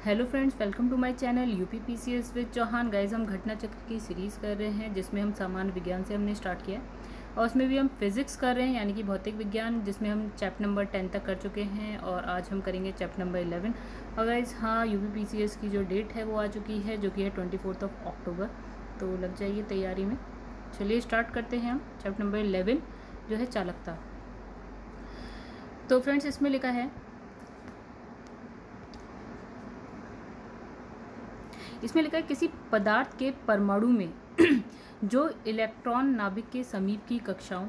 Hello friends, welcome to my channel UPPCS with Chauhan. Guys, हम घटना चक्र की सीरीज़ कर रहे हैं जिसमें हम सामान्य विज्ञान से हमने स्टार्ट किया है और उसमें भी हम फिज़िक्स कर रहे हैं यानी कि भौतिक विज्ञान, जिसमें हम चैप्टर नंबर 10 तक कर चुके हैं और आज हम करेंगे चैप्टर नंबर 11। और गाइस हाँ, यूपीपीसीएस की जो डेट है वो आ चुकी है जो कि है 24 अक्टूबर। तो लग जाइए तैयारी में। चलिए स्टार्ट करते हैं हम चैप्टर नंबर 11 जो है चालकता। तो फ्रेंड्स इसमें लिखा है, किसी पदार्थ के परमाणु में जो इलेक्ट्रॉन नाभिक के समीप की कक्षाओं,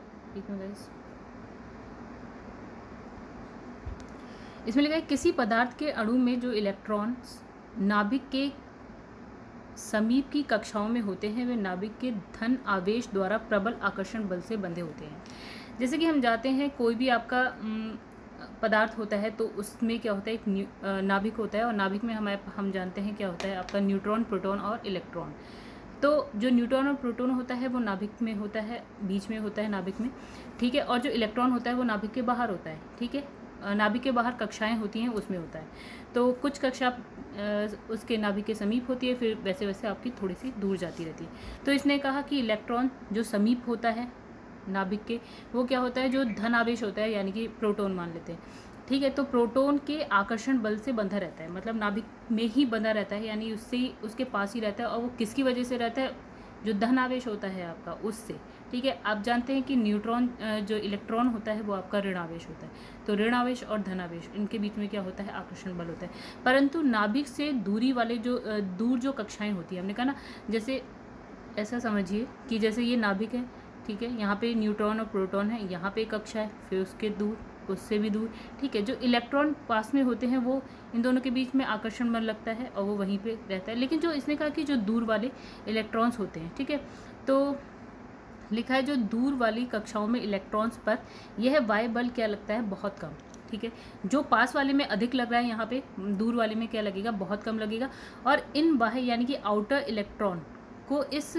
इसमें लिखा है किसी पदार्थ के अणु में जो इलेक्ट्रॉन नाभिक के समीप की कक्षाओं में होते हैं वे नाभिक के धन आवेश द्वारा प्रबल आकर्षण बल से बंधे होते हैं। जैसे कि हम जानते हैं कोई भी आपका पदार्थ होता है तो उसमें क्या होता है, एक नाभिक होता है और नाभिक में हम जानते हैं क्या होता है आपका न्यूट्रॉन, प्रोटॉन और इलेक्ट्रॉन। तो जो न्यूट्रॉन और प्रोटॉन होता है वो नाभिक में होता है, बीच में होता है नाभिक में, ठीक है। और जो इलेक्ट्रॉन होता है वो नाभिक के बाहर होता है, ठीक है। नाभिक के बाहर कक्षाएं होती हैं उसमें होता है। तो कुछ कक्षा उसके नाभिक के समीप होती है, फिर वैसे वैसे आपकी थोड़ी सी दूर जाती रहती है। तो इसने कहा कि इलेक्ट्रॉन जो समीप होता है नाभिक के, वो क्या होता है, जो धन आवेश होता है यानी कि प्रोटॉन मान लेते हैं, ठीक है। तो प्रोटॉन के आकर्षण बल से बंधा रहता है, मतलब नाभिक में ही बंधा रहता है, यानी उससे उसके पास ही रहता है। और वो किसकी वजह से रहता है, जो धन आवेश होता है आपका उससे, ठीक है। आप जानते हैं कि न्यूट्रॉन जो इलेक्ट्रॉन होता है वो आपका ऋण आवेश होता है। तो ऋण आवेश और धन आवेश इनके बीच में क्या होता है, आकर्षण बल होता है। परंतु नाभिक से दूरी वाले जो दूर जो कक्षाएं होती है, हमने कहा ना, जैसे ऐसा समझिए कि जैसे ये नाभिक है, ठीक है, यहाँ पे न्यूट्रॉन और प्रोटॉन है, यहाँ पे कक्षा है, फिर उसके दूर, उससे भी दूर, ठीक है। जो इलेक्ट्रॉन पास में होते हैं वो इन दोनों के बीच में आकर्षण बल लगता है और वो वहीं पे रहता है। लेकिन जो इसने कहा कि जो दूर वाले इलेक्ट्रॉन्स होते हैं, ठीक है, तो लिखा है जो दूर वाली कक्षाओं में इलेक्ट्रॉन्स पर यह वाय बल क्या लगता है, बहुत कम, ठीक है। जो पास वाले में अधिक लग रहा है, यहाँ पे दूर वाले में क्या लगेगा, बहुत कम लगेगा। और इन बाह्य यानी कि आउटर इलेक्ट्रॉन को इस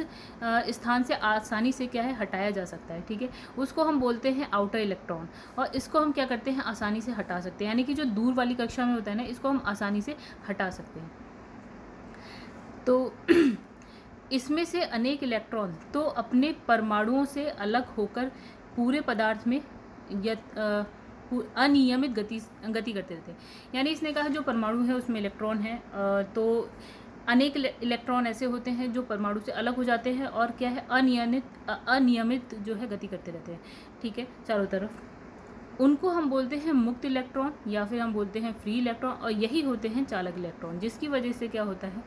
स्थान से आसानी से क्या है, हटाया जा सकता है, ठीक है। उसको हम बोलते हैं आउटर इलेक्ट्रॉन और इसको हम क्या करते हैं, आसानी से हटा सकते हैं। यानी कि जो दूर वाली कक्षा में होता है ना, इसको हम आसानी से हटा सकते हैं। तो इसमें से अनेक इलेक्ट्रॉन तो अपने परमाणुओं से अलग होकर पूरे पदार्थ में अनियमित गति करते रहते हैं। यानी इसने कहा जो परमाणु है उसमें इलेक्ट्रॉन है, तो अनेक इलेक्ट्रॉन ऐसे होते हैं जो परमाणु से अलग हो जाते हैं और क्या है, अनियमित जो है गति करते रहते हैं, ठीक है, चारों तरफ। उनको हम बोलते हैं मुक्त इलेक्ट्रॉन या फिर हम बोलते हैं फ्री इलेक्ट्रॉन, और यही होते हैं चालक इलेक्ट्रॉन, जिसकी वजह से क्या होता है,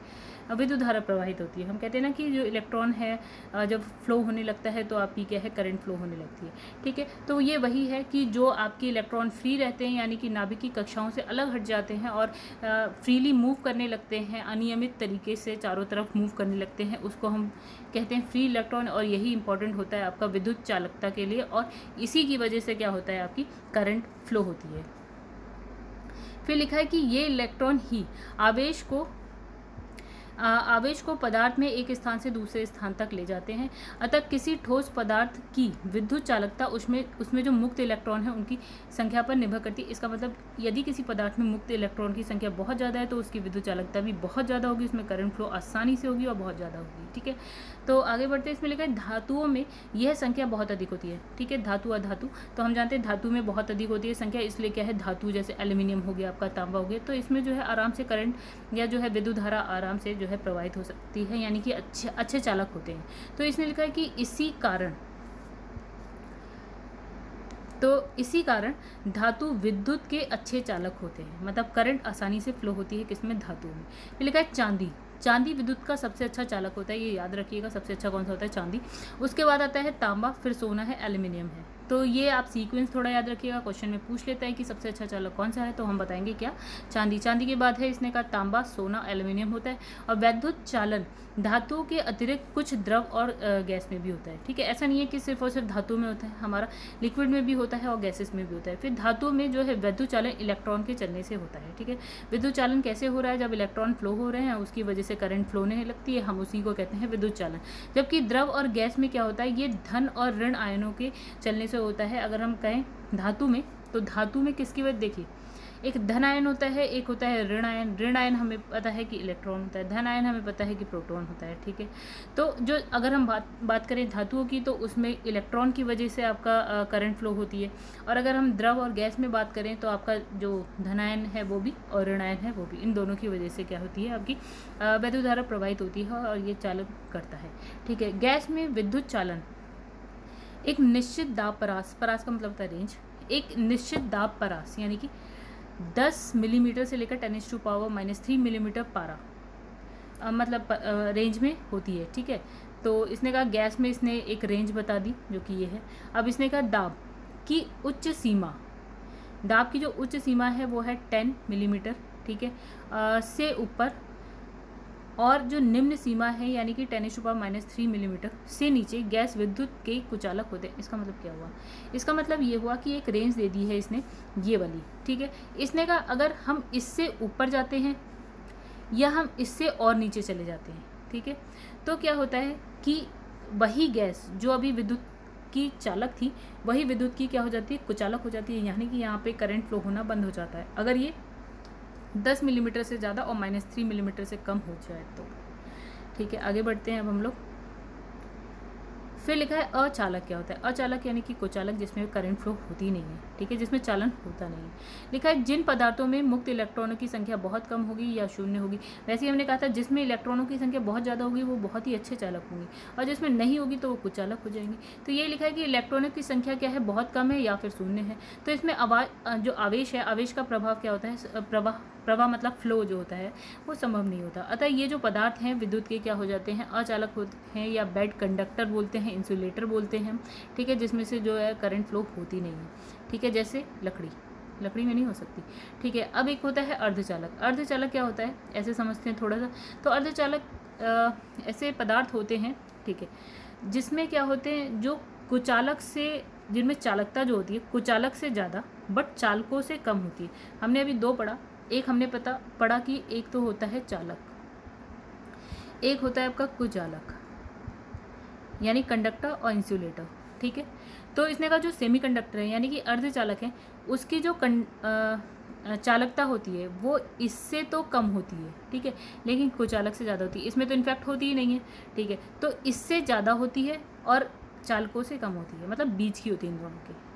विद्युत धारा प्रवाहित होती है। हम कहते हैं ना कि जो इलेक्ट्रॉन है जब फ्लो होने लगता है तो आपकी क्या है, करंट फ्लो होने लगती है, ठीक है। तो ये वही है कि जो आपके इलेक्ट्रॉन फ्री रहते हैं यानी कि नाभिक की कक्षाओं से अलग हट जाते हैं और फ्रीली मूव करने लगते हैं, अनियमित तरीके से चारों तरफ मूव करने लगते हैं, उसको हम कहते हैं फ्री इलेक्ट्रॉन। और यही इंपॉर्टेंट होता है आपका विद्युत चालकता के लिए, और इसी की वजह से क्या होता है, आपकी करंट फ्लो होती है। फिर लिखा है कि ये इलेक्ट्रॉन ही आवेश को पदार्थ में एक स्थान से दूसरे स्थान तक ले जाते हैं। अतः किसी ठोस पदार्थ की विद्युत चालकता उसमें जो मुक्त इलेक्ट्रॉन है उनकी संख्या पर निर्भर करती है। इसका मतलब यदि किसी पदार्थ में मुक्त इलेक्ट्रॉन की संख्या बहुत ज़्यादा है तो उसकी विद्युत चालकता भी बहुत ज़्यादा होगी, उसमें करंट फ्लो आसानी से होगी और बहुत ज़्यादा होगी, ठीक है। तो आगे बढ़ते हैं, इसमें लिखा है धातुओं में यह संख्या बहुत अधिक होती है, ठीक है। धातु अधातु, तो हम जानते हैं धातु में बहुत अधिक होती है संख्या, इसलिए क्या है, धातु जैसे एल्यूमिनियम हो गया, आपका तांबा हो गया, तो इसमें जो है आराम से करंट या जो है विद्युत धारा आराम से जो है प्रवाहित हो सकती है, यानी कि अच्छे चालक होते हैं। तो इसने लिखा है कि इसी कारण धातु विद्युत के अच्छे चालक होते हैं, मतलब करंट आसानी से फ्लो होती है किसमें, धातु में। फिर लिखा है चांदी विद्युत का सबसे अच्छा चालक होता है, ये याद रखिएगा, सबसे अच्छा कौन सा होता है, चांदी। उसके बाद आता है तांबा, फिर सोना है, एल्यूमिनियम है। तो ये आप सीक्वेंस थोड़ा याद रखिएगा, क्वेश्चन में पूछ लेता है कि सबसे अच्छा चालक कौन सा है, तो हम बताएंगे क्या, चांदी के बाद है इसने कहा तांबा, सोना, एल्यूमिनियम होता है। और वैद्युत चालन धातुओं के अतिरिक्त कुछ द्रव और गैस में भी होता है, ठीक है। ऐसा नहीं है कि सिर्फ और सिर्फ धातु में होता है, हमारा लिक्विड में भी होता है और गैसेस में भी होता है। फिर धातु में जो है वैद्युत चालन इलेक्ट्रॉन के चलने से होता है, ठीक है। विद्युत चालन कैसे हो रहा है, जब इलेक्ट्रॉन फ्लो हो रहे हैं उसकी वजह से करंट फ्लो होने लगती है, हम उसी को कहते हैं विद्युत चालन। जबकि द्रव और गैस में क्या होता है, ये धन और ऋण आयनों के चलने से होता है। अगर हम कहें धातु में, तो धातु में किसकी वजह, देखिए एक धन आयन होता है, एक होता है ऋण आयन। ऋण आयन हमें पता है कि इलेक्ट्रॉन होता है, धन आयन हमें पता है कि प्रोटॉन होता है, ठीक है। तो जो अगर हम बात करें धातुओं की, तो उसमें इलेक्ट्रॉन की वजह से आपका करंट फ्लो होती है। और अगर हम द्रव और गैस में बात करें तो आपका जो धन आयन है वो भी और ऋण आयन है वो भी, इन दोनों की वजह से क्या होती है, आपकी वैद्युत धारा प्रवाहित होती है और ये चालन करता है, ठीक है। गैस में विद्युत चालन एक निश्चित दाब परास का मतलब होता है रेंज, एक निश्चित दाब परास यानी कि 10 मिलीमीटर से लेकर 10⁻³ मिलीमीटर पारा मतलब रेंज में होती है, ठीक है। तो इसने कहा गैस में इसने एक रेंज बता दी जो कि ये है। अब इसने कहा दाब की उच्च सीमा, दाब की जो उच्च सीमा है वो है 10 मिलीमीटर, ठीक है, से ऊपर, और जो निम्न सीमा है यानी कि 10⁻³ मिलीमीटर से नीचे गैस विद्युत के कुचालक होते हैं। इसका मतलब क्या हुआ? इसका मतलब ये हुआ कि एक रेंज दे दी है इसने ये वाली, ठीक है। इसने कहा अगर हम इससे ऊपर जाते हैं या हम इससे और नीचे चले जाते हैं, ठीक है, तो क्या होता है कि वही गैस जो अभी विद्युत की चालक थी वही विद्युत की क्या हो जाती है, कुचालक हो जाती है, यानी कि यहाँ पे करंट फ्लो होना बंद हो जाता है अगर ये 10 मिलीमीटर से ज़्यादा और -3 मिलीमीटर से कम हो जाए तो, ठीक है। आगे बढ़ते हैं अब हम लोग। फिर लिखा है अचालक। क्या होता है अचालक? यानी कि कुचालक जिसमें करंट फ्लो होती नहीं है, ठीक है, जिसमें चालन होता नहीं है। लिखा है जिन पदार्थों में मुक्त इलेक्ट्रॉनों की संख्या बहुत कम होगी या शून्य होगी। वैसे ही हमने कहा था जिसमें इलेक्ट्रॉनों की संख्या बहुत ज़्यादा होगी वो बहुत ही अच्छे चालक होंगे और जिसमें नहीं होगी तो वो कुचालक हो जाएंगे। तो ये लिखा है कि इलेक्ट्रॉनों की संख्या क्या है, बहुत कम है या फिर शून्य है। तो इसमें जो आवेश है, आवेश का प्रभाव क्या होता है, प्रवाह मतलब फ्लो जो होता है वो संभव नहीं होता। अतः ये जो पदार्थ हैं विद्युत के क्या हो जाते हैं, अचालक होते हैं या बैड कंडक्टर बोलते हैं, इंसुलेटर बोलते हैं, ठीक है, जिसमें से जो है करंट फ्लो होती नहीं है, ठीक है, जैसे लकड़ी में नहीं हो सकती, ठीक है। अब एक होता है अर्धचालक। अर्धचालक क्या होता है ऐसे समझते हैं थोड़ा सा। तो अर्धचालक ऐसे पदार्थ होते हैं, ठीक है, जिसमें क्या होते हैं, जो कुचालक से, जिनमें चालकता जो होती है कुचालक से ज़्यादा बट चालकों से कम होती है। हमने अभी दो पढ़ा, एक हमने पढ़ा कि एक तो होता है चालक, एक होता है आपका कुचालक यानी कंडक्टर और इंसुलेटर, ठीक है। तो इसने कहा जो सेमीकंडक्टर है यानी कि अर्धचालक है उसकी जो चालकता होती है वो इससे तो कम होती है, ठीक है, लेकिन कुचालक से ज़्यादा होती है। इसमें तो इनफैक्ट होती ही नहीं है, ठीक है, तो इससे ज़्यादा होती है और चालकों से कम होती है, मतलब बीच की होती है इन दोनों के।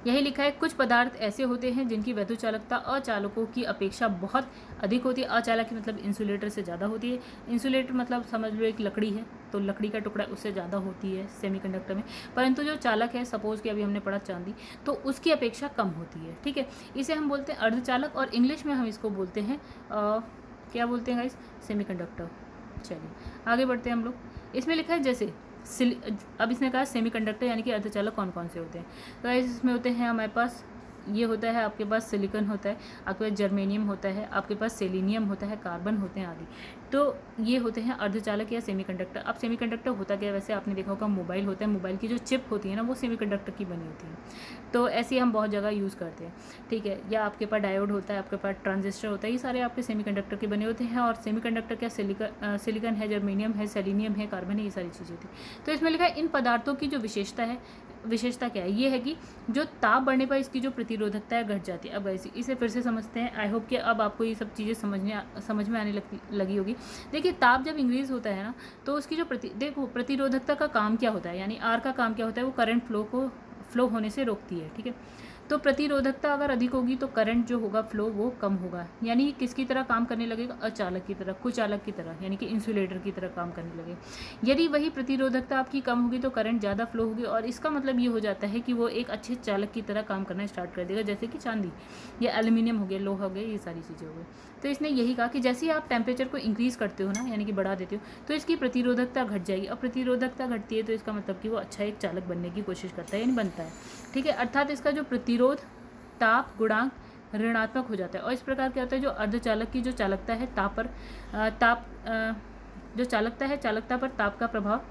यही लिखा है कुछ पदार्थ ऐसे होते हैं जिनकी वैद्युत चालकता अचालकों की अपेक्षा बहुत अधिक होती है। अचालक मतलब इंसुलेटर से ज़्यादा होती है। इंसुलेटर मतलब समझ लो एक लकड़ी है तो लकड़ी का टुकड़ा उससे ज़्यादा होती है सेमीकंडक्टर में, परंतु जो चालक है सपोज कि अभी हमने पढ़ा चांदी, तो उसकी अपेक्षा कम होती है, ठीक है। इसे हम बोलते हैं अर्धचालक और इंग्लिश में हम इसको बोलते हैं क्या बोलते हैं गाइस, सेमीकंडक्टर। चलिए आगे बढ़ते हैं हम लोग। इसमें लिखा है जैसे अब इसने कहा सेमीकंडक्टर यानी कि अर्धचालक कौन कौन से होते हैं। तो इसमें होते हैं हमारे पास, ये होता है आपके पास सिलिकॉन होता है, आपके पास जर्मेनियम होता है, आपके पास सेलेनियम होता है, कार्बन होते हैं आदि। तो ये होते हैं अर्धचालक या सेमीकंडक्टर। अब सेमीकंडक्टर होता क्या है, वैसे आपने देखा होगा मोबाइल होता है, मोबाइल की जो चिप होती है ना वो सेमीकंडक्टर की बनी होती है। तो ऐसे हम बहुत जगह यूज़ करते हैं, ठीक है। या आपके पास डायोड होता है, आपके पास ट्रांजिस्टर होता है, ये सारे आपके सेमीकंडक्टर के बने होते हैं। और सेमीकंडक्टर क्या सिलिकॉन है, जर्मेनियम है, सेलेनियम है, कार्बन है, ये सारी चीज़ें होती हैं। तो इसमें लिखा है इन पदार्थों की जो विशेषता क्या है, ये है कि जो ताप बढ़ने पर इसकी जो प्रतिरोधकता है घट जाती है। अब ऐसे इसे फिर से समझते हैं। आई होप कि अब आपको ये सब चीज़ें समझ में आने लगी होगी। देखिए ताप जब इंक्रीज होता है ना तो उसकी जो प्रतिरोधकता का काम क्या होता है, यानी आर का काम क्या होता है, वो करंट फ्लो होने से रोकती है, ठीक है। तो प्रतिरोधकता अगर अधिक होगी तो करंट जो होगा फ्लो वो कम होगा, यानी किसकी तरह काम करने लगेगा, अचालक की तरह, कुचालक की तरह, यानी कि इंसुलेटर की तरह काम करने लगेगा। यदि वही प्रतिरोधकता आपकी कम होगी तो करंट ज़्यादा फ्लो होगी और इसका मतलब ये हो जाता है कि वो एक अच्छे चालक की तरह काम करना स्टार्ट कर देगा, जैसे कि चांदी या एल्यूमिनियम हो गया, लोहा हो गया, ये सारी चीज़ें हो गई। तो इसने यही कहा कि जैसे ही आप टेम्परेचर को इंक्रीज़ करते हो ना, यानी कि बढ़ा देते हो, तो इसकी प्रतिरोधकता घट जाएगी। और प्रतिरोधकता घटती है तो इसका मतलब कि वो अच्छा एक चालक बनने की कोशिश करता है, यानी बनता है, ठीक है। अर्थात इसका जो प्रतिरोध ताप गुणांक ऋणात्मक हो जाता है। और इस प्रकार क्या होता है, जो अर्धचालक की जो चालकता है जो चालकता पर ताप का प्रभाव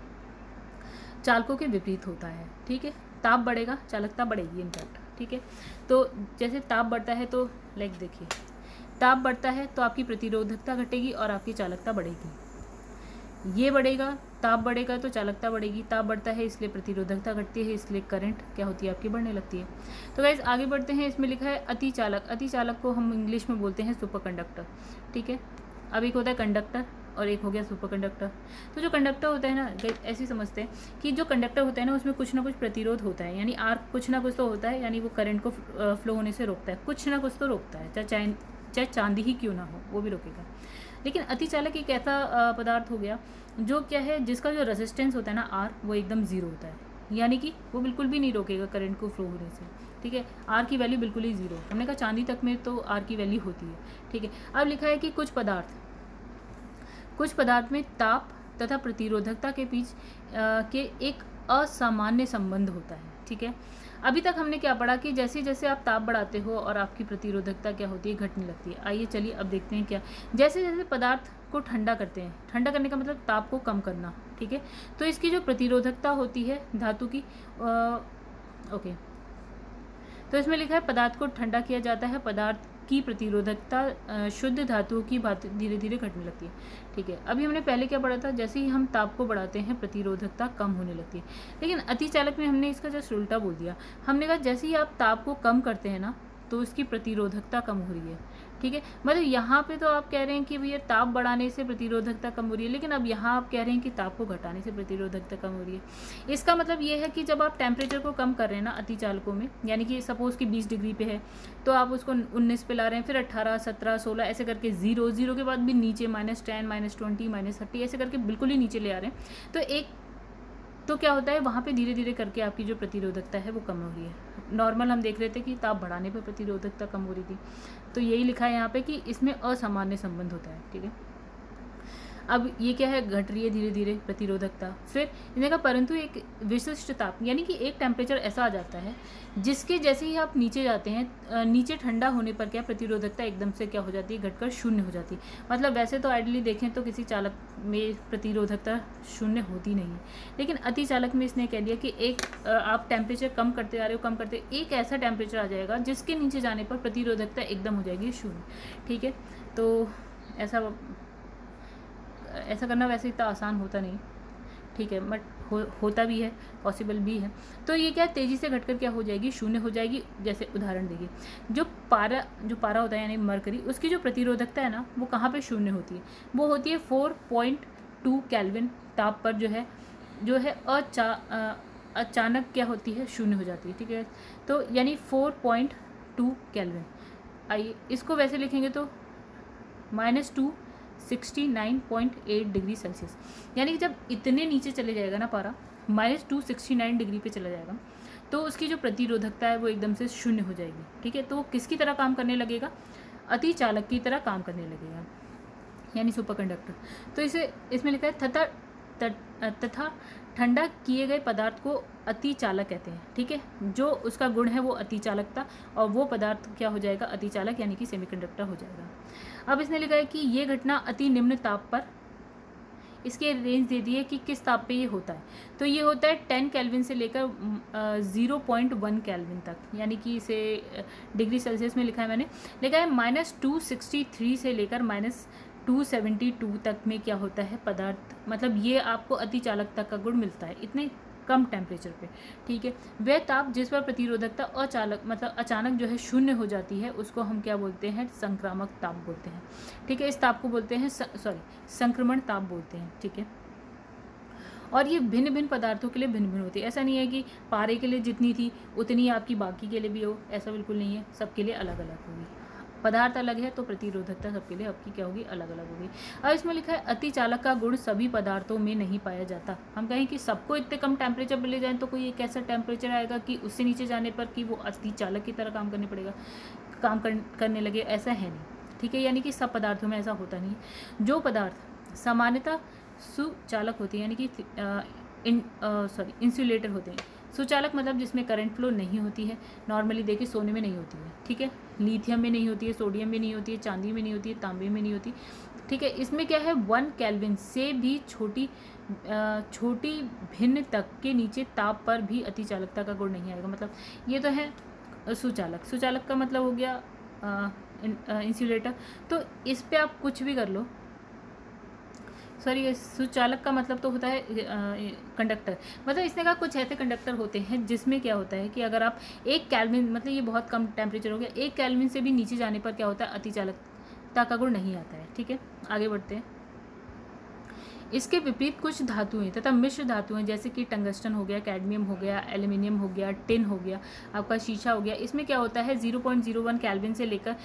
चालकों के विपरीत होता है, ठीक है। ताप बढ़ेगा चालकता बढ़ेगी इनफैक्ट, ठीक है। तो जैसे ताप बढ़ता है तो देखिए ताप बढ़ता है तो आपकी प्रतिरोधकता घटेगी और आपकी चालकता बढ़ेगी। ये बढ़ेगा, ताप बढ़ेगा तो चालकता बढ़ेगी, ताप बढ़ता है इसलिए प्रतिरोधकता घटती है, इसलिए करंट क्या होती है आपकी बढ़ने लगती है। तो गाइस आगे बढ़ते हैं। इसमें लिखा है अतिचालक। अतिचालक को हम इंग्लिश में बोलते हैं सुपर कंडक्टर, ठीक है। अब एक होता है कंडक्टर और एक हो गया सुपर कंडक्टर। तो जो कंडक्टर होता है ना, ऐसे समझते हैं कि जो कंडक्टर होता है ना उसमें कुछ ना कुछ प्रतिरोध होता है, यानी आर कुछ ना कुछ तो होता है, यानी वो करंट को फ्लो होने से रोकता है, कुछ ना कुछ तो रोकता है, चाहे चांदी ही क्यों ना हो वो भी रोकेगा। लेकिन अतिचालक एक ऐसा पदार्थ हो गया जो क्या है, जिसका जो रेजिस्टेंस होता है ना आर, वो एकदम ज़ीरो होता है, यानी कि वो बिल्कुल भी नहीं रोकेगा करंट को फ्लो होने से, ठीक है। आर की वैल्यू बिल्कुल ही ज़ीरो। हमने कहा चांदी तक में तो आर की वैल्यू होती है, ठीक है। अब लिखा है कि कुछ पदार्थ में ताप तथा प्रतिरोधकता के बीच के एक असामान्य संबंध होता है, ठीक है। अभी तक हमने क्या पढ़ा कि जैसे जैसे आप ताप बढ़ाते हो और आपकी प्रतिरोधकता क्या होती है, घटने लगती है। आइए चलिए अब देखते हैं क्या, जैसे जैसे पदार्थ को ठंडा करते हैं, ठंडा करने का मतलब ताप को कम करना, ठीक है। तो इसकी जो प्रतिरोधकता होती है धातु की, ओके, तो इसमें लिखा है पदार्थ को ठंडा किया जाता है, पदार्थ की प्रतिरोधकता शुद्ध धातुओं की भांति धीरे धीरे घटने लगती है, ठीक है। अभी हमने पहले क्या पढ़ा था, जैसे ही हम ताप को बढ़ाते हैं प्रतिरोधकता कम होने लगती है। लेकिन अतिचालक में हमने इसका जस्ट उल्टा बोल दिया। हमने कहा जैसे ही आप ताप को कम करते हैं ना तो इसकी प्रतिरोधकता कम हो रही है, ठीक है। मतलब यहाँ पे तो आप कह रहे हैं कि भैया ताप बढ़ाने से प्रतिरोधकता कम हो रही है, लेकिन अब यहाँ आप कह रहे हैं कि ताप को घटाने से प्रतिरोधकता कम हो रही है। इसका मतलब ये है कि जब आप टेम्परेचर को कम कर रहे हैं ना अतिचालकों में, यानी कि सपोज़ कि 20 डिग्री पे है तो आप उसको 19 पे ला रहे हैं, फिर 18, 17, 16 ऐसे करके जीरो के बाद भी नीचे -10, -20, -30 ऐसे करके बिल्कुल ही नीचे ले आ रहे हैं। तो क्या होता है वहाँ पे धीरे धीरे करके आपकी जो प्रतिरोधकता है वो कम हो रही है। नॉर्मल हम देख रहे थे कि ताप बढ़ाने पे प्रतिरोधकता कम हो रही थी, तो यही लिखा है यहाँ पे कि इसमें असामान्य संबंध होता है, ठीक है। अब ये क्या है, घट रही है धीरे धीरे प्रतिरोधकता। फिर इन्हें का परंतु एक विशिष्ट ताप, यानी कि एक टेम्परेचर ऐसा आ जाता है जिसके जैसे ही आप नीचे जाते हैं, नीचे ठंडा होने पर क्या प्रतिरोधकता एकदम से क्या हो जाती है, घटकर शून्य हो जाती है। मतलब वैसे तो आइडियली देखें तो किसी चालक में प्रतिरोधकता शून्य होती नहीं है, लेकिन अतिचालक में इसने कह दिया कि एक आप टेम्परेचर कम करते जा रहे हो, कम करते एक ऐसा टेम्परेचर आ जाएगा जिसके नीचे जाने पर प्रतिरोधकता एकदम हो जाएगी शून्य, ठीक है। तो ऐसा करना वैसे इतना आसान होता नहीं, ठीक है, बट होता भी है, पॉसिबल भी है। तो ये क्या तेज़ी से घटकर क्या हो जाएगी, शून्य हो जाएगी। जैसे उदाहरण देखिए, जो पारा होता है यानी मरकरी, उसकी जो प्रतिरोधकता है ना वो कहाँ पे शून्य होती है, वो होती है 4.2 केल्विन ताप पर जो है अचानक क्या होती है, शून्य हो जाती है, ठीक है। तो यानी 4.2 केल्विन। आइए इसको वैसे लिखेंगे तो -269.8 डिग्री सेल्सियस, यानी कि जब इतने नीचे चले जाएगा ना पारा, -269 डिग्री पे चला जाएगा, तो उसकी जो प्रतिरोधकता है वो एकदम से शून्य हो जाएगी, ठीक है। तो वो किसकी तरह काम करने लगेगा, अतिचालक की तरह काम करने लगेगा, यानी सुपर कंडक्टर। तो इसमें लिखा है तथा ठंडा किए गए पदार्थ को अतिचालक कहते हैं, ठीक है। जो उसका गुण है वो अतिचालकता, और वो पदार्थ क्या हो जाएगा, अतिचालक, यानी कि सेमीकंडक्टर हो जाएगा। अब इसने लिखा है कि ये घटना अति निम्न ताप पर, इसके रेंज दे दी है कि किस ताप पे ये होता है। तो ये होता है 10 केल्विन से लेकर 0.1 केल्विन तक, यानी कि इसे डिग्री सेल्सियस में लिखा है मैंने, लिखा है -263 से लेकर -272 तक में क्या होता है पदार्थ, मतलब ये आपको अतिचालकता का गुण मिलता है इतने कम टेम्परेचर पे, ठीक है। वह ताप जिस पर प्रतिरोधकता अचानक जो है शून्य हो जाती है उसको हम क्या बोलते हैं, संक्रामक ताप बोलते हैं, ठीक है। इस ताप को बोलते हैं संक्रमण ताप बोलते हैं, ठीक है। और ये भिन्न भिन्न पदार्थों के लिए भिन्न भिन्न होती है। ऐसा नहीं है कि पारे के लिए जितनी थी उतनी आपकी बाकी के लिए भी हो, ऐसा बिल्कुल नहीं है, सबके लिए अलग अलग होगी। पदार्थ अलग है तो प्रतिरोधकता सबके लिए आपकी क्या होगी, अलग अलग होगी। अब इसमें लिखा है अतिचालक का गुण सभी पदार्थों में नहीं पाया जाता। हम कहें कि सबको इतने कम टेम्परेचर पर ले जाएं तो कोई एक ऐसा टेम्परेचर आएगा कि उससे नीचे जाने पर कि वो अतिचालक की तरह करने लगे, ऐसा है नहीं, ठीक है। यानी कि सब पदार्थों में ऐसा होता नहीं। जो पदार्थ सामान्यतः सुचालक होते हैं, यानी कि इंसुलेटर होते हैं। सुचालक मतलब जिसमें करंट फ्लो नहीं होती है, नॉर्मली देखिए सोने में नहीं होती है, ठीक है, लिथियम में नहीं होती है, सोडियम में नहीं होती है, चांदी में नहीं होती है, तांबे में नहीं होती, ठीक है। इसमें क्या है 1 केल्विन से भी छोटी भिन्न तक के नीचे ताप पर भी अतिचालकता का गुण नहीं आएगा। मतलब ये तो है सुचालक का मतलब हो गया इंसुलेटर। तो इस पे आप कुछ भी कर लो, सॉरी, सुचालक का मतलब तो होता है कंडक्टर। मतलब इसने कहा कुछ ऐसे कंडक्टर होते हैं जिसमें क्या होता है कि अगर आप 1 केल्विन, मतलब ये बहुत कम टेम्परेचर हो गया, 1 केल्विन से भी नीचे जाने पर क्या होता है, अतिचालकता का गुण नहीं आता है। ठीक है, आगे बढ़ते हैं। इसके विपरीत कुछ धातुएं तथा मिश्र धातुएं जैसे कि टंगस्टन हो गया, कैडमियम हो गया, एल्यूमिनियम हो गया, टिन हो गया, आपका शीशा हो गया, इसमें क्या होता है 0.01 केल्विन से लेकर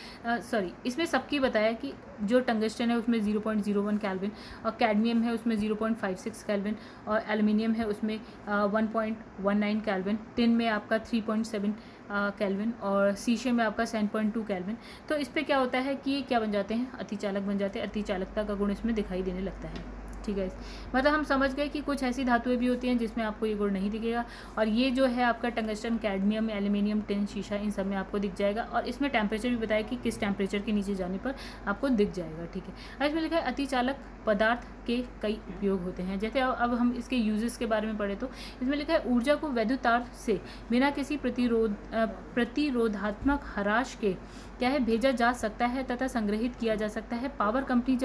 सॉरी, इसमें सबकी बताया कि जो टंगस्टन है उसमें 0.01 केल्विन, और कैडमियम है उसमें 0.56 केल्विन, और एल्यूमिनियम है उसमें 1.19 केल्विन, टिन में आपका 3.7 केल्विन, और शीशे में आपका 7.2 केल्विन। तो इस पर क्या होता है कि ये क्या बन जाते हैं, अतिचालक बन जाते हैं, अतिचालकता का गुण इसमें दिखाई देने लगता है। ठीक है, मतलब हम समझ गए कि कुछ ऐसी धातुएं भी होती हैं जिसमें आपको ये गुण नहीं दिखेगा, और ये जो है आपका टंगस्टन, कैडमियम, एल्यूमिनियम, टिन, शीशा, इन सब में आपको दिख जाएगा, और इसमें टेम्परेचर भी बताया कि किस टेम्परेचर के नीचे जाने पर आपको दिख जाएगा। ठीक है, और इसमें लिखा है अतिचालक पदार्थ के कई उपयोग होते हैं। जैसे अब हम इसके यूजेस के बारे में पढ़े तो इसमें लिखा है ऊर्जा को वैद्युत तार से बिना किसी प्रतिरोधात्मक हराश के क्या है भेजा जा सकता है तथा संग्रहित किया जा सकता है। पावर कंपनी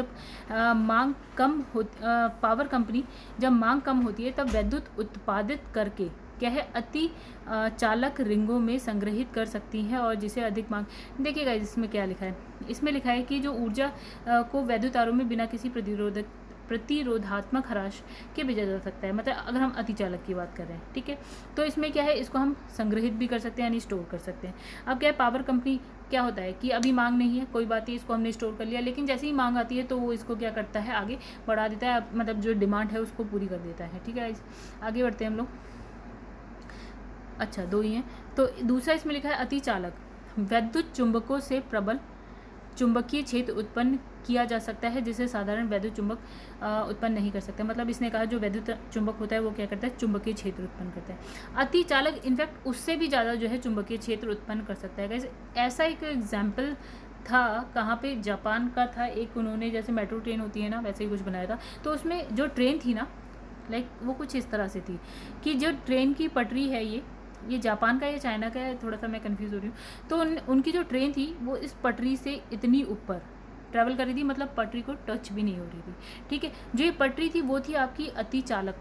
जब मांग कम होती है तब विद्युत उत्पादित करके क्या है अति चालक रिंगों में संग्रहित कर सकती हैं, और जिसे अधिक मांग, देखिएगा इसमें क्या लिखा है, इसमें लिखा है कि जो ऊर्जा को वैद्युत तारों में बिना किसी प्रतिरोधात्मक हराश के भेजा जा सकता है, मतलब अगर हम अतिचालक की बात कर रहे हैं। ठीक है, तो इसमें क्या है, इसको हम संग्रहित भी कर सकते हैं यानी स्टोर कर सकते हैं। अब क्या है, पावर कंपनी क्या होता है कि अभी मांग नहीं है, कोई बात नहीं, इसको हमने स्टोर कर लिया, लेकिन जैसे ही मांग आती है तो वो इसको क्या करता है, आगे बढ़ा देता है, मतलब जो डिमांड है उसको पूरी कर देता है। ठीक है, आगे बढ़ते हैं हम लोग। अच्छा, 2 ही हैं। तो दूसरा इसमें लिखा है अतिचालक वैद्युत चुंबकों से प्रबल चुंबकीय क्षेत्र उत्पन्न किया जा सकता है जिसे साधारण वैद्युत चुंबक उत्पन्न नहीं कर सकता। मतलब इसने कहा जो वैद्युत चुंबक होता है वो क्या करता है, चुंबकीय क्षेत्र उत्पन्न करता है। अतिचालक इनफैक्ट उससे भी ज़्यादा जो है चुंबकीय क्षेत्र उत्पन्न कर सकता है। ऐसा एक एग्जाम्पल था, कहाँ पे, जापान का था एक, उन्होंने जैसे मेट्रो ट्रेन होती है ना वैसे ही कुछ बनाया था। तो उसमें जो ट्रेन थी ना, लाइक वो कुछ इस तरह से थी कि जो ट्रेन की पटरी है, ये जापान का या चाइना का है, थोड़ा सा मैं कंफ्यूज हो रही हूँ। तो उनकी जो ट्रेन थी वो इस पटरी से इतनी ऊपर ट्रैवल कर रही थी, मतलब पटरी को टच भी नहीं हो रही थी। ठीक है, जो ये पटरी थी वो थी आपकी अतिचालक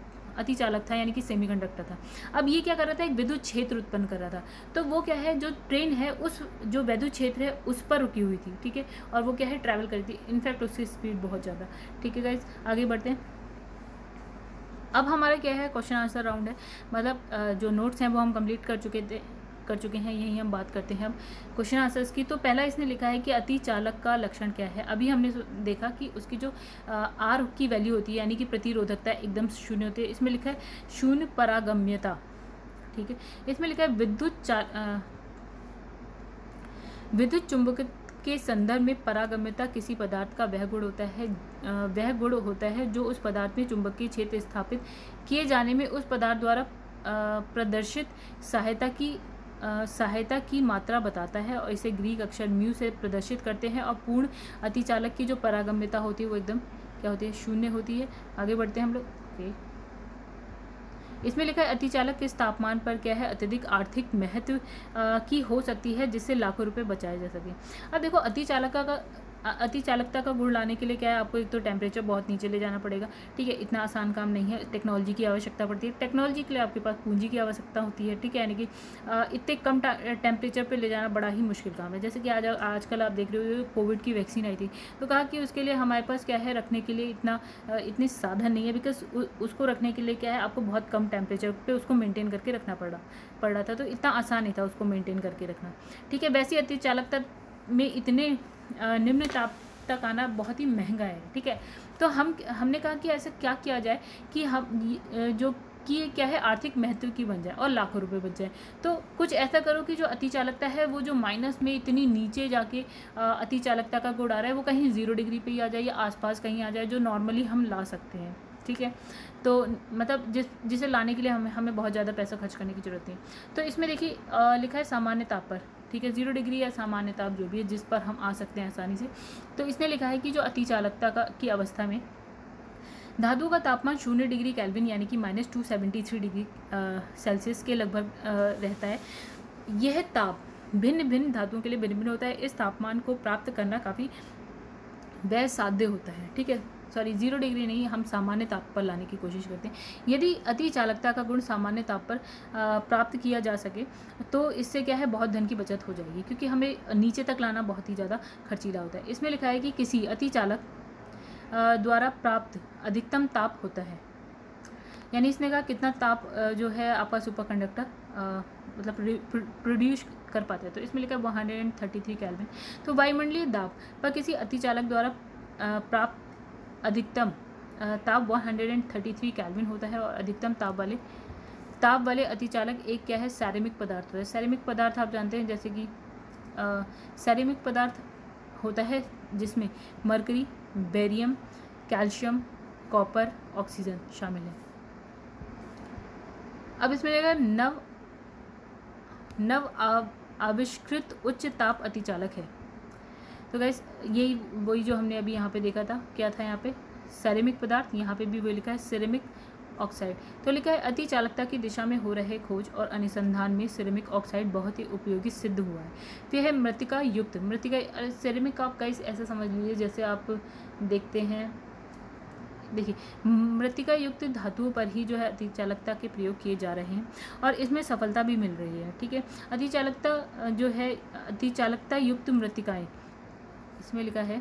था, यानी कि सेमीकंडक्टर था। अब ये क्या कर रहा था, एक विद्युत क्षेत्र उत्पन्न कर रहा था। तो वो क्या है, जो ट्रेन है उस जो विद्युत क्षेत्र है उस पर रुकी हुई थी। ठीक है, और वो क्या है, ट्रैवल कर रही थी, इनफैक्ट उसकी स्पीड बहुत ज़्यादा। ठीक है गाइज, आगे बढ़ते हैं। अब हमारा क्या है, क्वेश्चन आंसर राउंड है, मतलब जो नोट्स हैं वो हम कंप्लीट कर चुके हैं, यही हम बात करते हैं अब क्वेश्चन आंसर्स की। तो पहला इसने लिखा है कि अतिचालक का लक्षण क्या है। अभी हमने देखा कि उसकी जो आर की वैल्यू होती है यानी कि प्रतिरोधकता एकदम शून्य होती है। इसमें लिखा है शून्य परागम्यता। ठीक है, इसमें लिखा है विद्युत चुंबक के संदर्भ में परागम्यता किसी पदार्थ का वह गुण होता है जो उस पदार्थ में चुंबकीय क्षेत्र स्थापित किए जाने में उस पदार्थ द्वारा प्रदर्शित सहायता की मात्रा बताता है, और इसे ग्रीक अक्षर म्यू से प्रदर्शित करते हैं। और पूर्ण अतिचालक की जो परागम्यता होती है वो एकदम क्या होती है, शून्य होती है। आगे बढ़ते हैं हम लोग। इसमें लिखा है अतिचालक किस तापमान पर क्या है अत्यधिक आर्थिक महत्व की हो सकती है जिससे लाखों रुपए बचाए जा सके। अब देखो, अतिचालकता का गुण लाने के लिए क्या है, आपको एक तो टेम्परेचर बहुत नीचे ले जाना पड़ेगा। ठीक है, इतना आसान काम नहीं है, टेक्नोलॉजी की आवश्यकता पड़ती है। टेक्नोलॉजी के लिए आपके पास पूंजी की आवश्यकता होती है। ठीक है, यानी कि इतने कम टेम्परेचर पे ले जाना बड़ा ही मुश्किल काम है। जैसे कि आजकल आप देख रहे हो कोविड की वैक्सीन आई थी, तो कहा कि उसके लिए हमारे पास क्या है, रखने के लिए इतने साधन नहीं है, बिकॉज उसको रखने के लिए क्या है, आपको बहुत कम टेम्परेचर पे उसको मेंटेन करके रखना पड़ रहा था। तो इतना आसान नहीं था उसको मेंटेन करके रखना। ठीक है, वैसी अतिचालकता में इतने निम्न ताप तक आना बहुत ही महंगा है। ठीक है, तो हमने कहा कि ऐसा क्या किया जाए कि हम जो कि क्या है आर्थिक महत्व की बन जाए और लाखों रुपए बच जाए। तो कुछ ऐसा करो कि जो अतिचालकता है वो जो माइनस में इतनी नीचे जाके अतिचालकता का गुण आ रहा है वो कहीं 0 डिग्री पे ही आ जाए या आसपास कहीं आ जाए, जो नॉर्मली हम ला सकते हैं। ठीक है, तो मतलब जिसे लाने के लिए हमें बहुत ज़्यादा पैसा खर्च करने की ज़रूरत नहीं। तो इसमें देखिए लिखा है सामान्य ताप पर। ठीक है, 0 डिग्री या सामान्य ताप जो भी है जिस पर हम आ सकते हैं आसानी से। तो इसने लिखा है कि जो अतिचालकता की अवस्था में धातु का तापमान 0 डिग्री केल्विन यानी कि -273 डिग्री सेल्सियस के लगभग रहता है। यह ताप भिन्न भिन्न धातुओं के लिए भिन्न भिन्न होता है। इस तापमान को प्राप्त करना काफ़ी व्यय साध्य होता है। ठीक है, सॉरी 0 डिग्री नहीं, हम सामान्य ताप पर लाने की कोशिश करते हैं। यदि अति चालकता का गुण सामान्य ताप पर प्राप्त किया जा सके तो इससे क्या है, बहुत धन की बचत हो जाएगी, क्योंकि हमें नीचे तक लाना बहुत ही ज़्यादा खर्चीला होता है। इसमें लिखा है कि किसी अति चालक द्वारा प्राप्त अधिकतम ताप होता है, यानी इसने कहा कितना ताप जो है आपका सुपर कंडक्टर मतलब प्रोड्यूस कर पाता है। तो इसमें लिखा है 133 केल्विन। तो वायुमंडलीय दाब पर किसी अतिचालक द्वारा प्राप्त अधिकतम ताप 133 केल्विन होता है, और अधिकतम ताप वाले अतिचालक एक क्या है, सैरेमिक पदार्थ होता है। सैरेमिक पदार्थ आप जानते हैं, जैसे कि सैरेमिक पदार्थ होता है जिसमें mercury, barium, calcium, copper, oxygen शामिल है। अब इसमें लगेगा नव आविष्कृत उच्च ताप अतिचालक है। तो गाइस यही वही जो हमने अभी यहाँ पे देखा था, क्या था यहाँ पे, सैरेमिक पदार्थ, यहाँ पे भी वही लिखा है सिरेमिक ऑक्साइड। तो लिखा है अति चालकता की दिशा में हो रहे खोज और अनुसंधान में सिरेमिक ऑक्साइड बहुत ही उपयोगी सिद्ध हुआ है। फिर है मृतिका युक्त। मृतिका सिरेमिक आप गाइस ऐसा समझ लीजिए, जैसे आप देखते हैं, देखिए मृतिका युक्त धातुओं पर ही जो है अतिचालकता के प्रयोग किए जा रहे हैं और इसमें सफलता भी मिल रही है। ठीक है, अतिचालकता जो है, अतिचालकता युक्त मृतिकाएं, इसमें लिखा है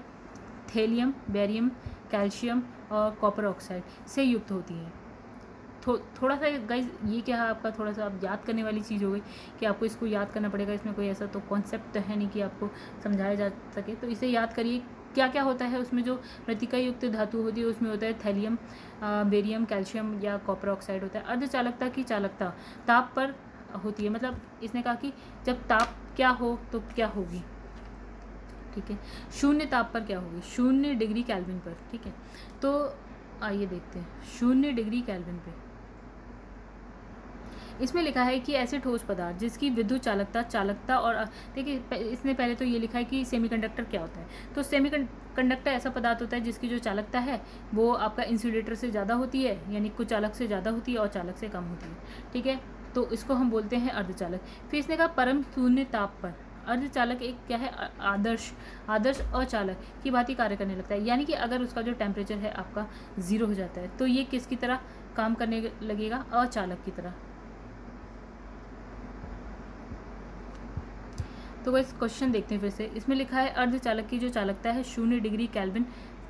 थैलियम, बेरियम, कैल्शियम और कॉपर ऑक्साइड से युक्त होती है। थोड़ा सा गाइस ये क्या है आपका, थोड़ा सा आप याद करने वाली चीज़ हो गई कि आपको इसको याद करना पड़ेगा। इसमें कोई ऐसा तो कॉन्सेप्ट तो है नहीं कि आपको समझाया जा सके, तो इसे याद करिए क्या क्या होता है उसमें। जो मृतिका युक्त धातु होती है उसमें होता है थैलियम, बेरियम, कैल्शियम या कॉपर ऑक्साइड होता है। अर्धचालकता की चालकता ताप पर होती है, मतलब इसने कहा कि जब ताप क्या हो तो क्या होगी, ठीक है, शून्य ताप पर क्या होगी, 0 डिग्री केल्विन पर। ठीक है, तो आइए देखते हैं 0 डिग्री केल्विन पे। इसमें लिखा है कि ऐसे ठोस पदार्थ जिसकी विद्युत चालकता और देखिए इसने पहले तो ये लिखा है कि सेमीकंडक्टर क्या होता है। तो सेमीकंडक्टर ऐसा पदार्थ होता है जिसकी जो चालकता है वो आपका इंसुलेटर से ज़्यादा होती है, यानी कुछ चालक से ज़्यादा होती है और चालक से कम होती है। ठीक है, तो इसको हम बोलते हैं अर्धचालक। फिर इसने कहा परम शून्य ताप पर अर्धचालक एक क्या है, आदर्श अचालक की भांति कार्य करने लगता है, यानी कि अगर उसका जो टेम्परेचर है आपका 0 हो जाता है तो ये किसकी तरह काम करने लगेगा, अचालक की तरह। तो वह क्वेश्चन देखते हैं फिर से। इसमें लिखा है अर्धचालक की जो चालकता है 0 डिग्री केल्विन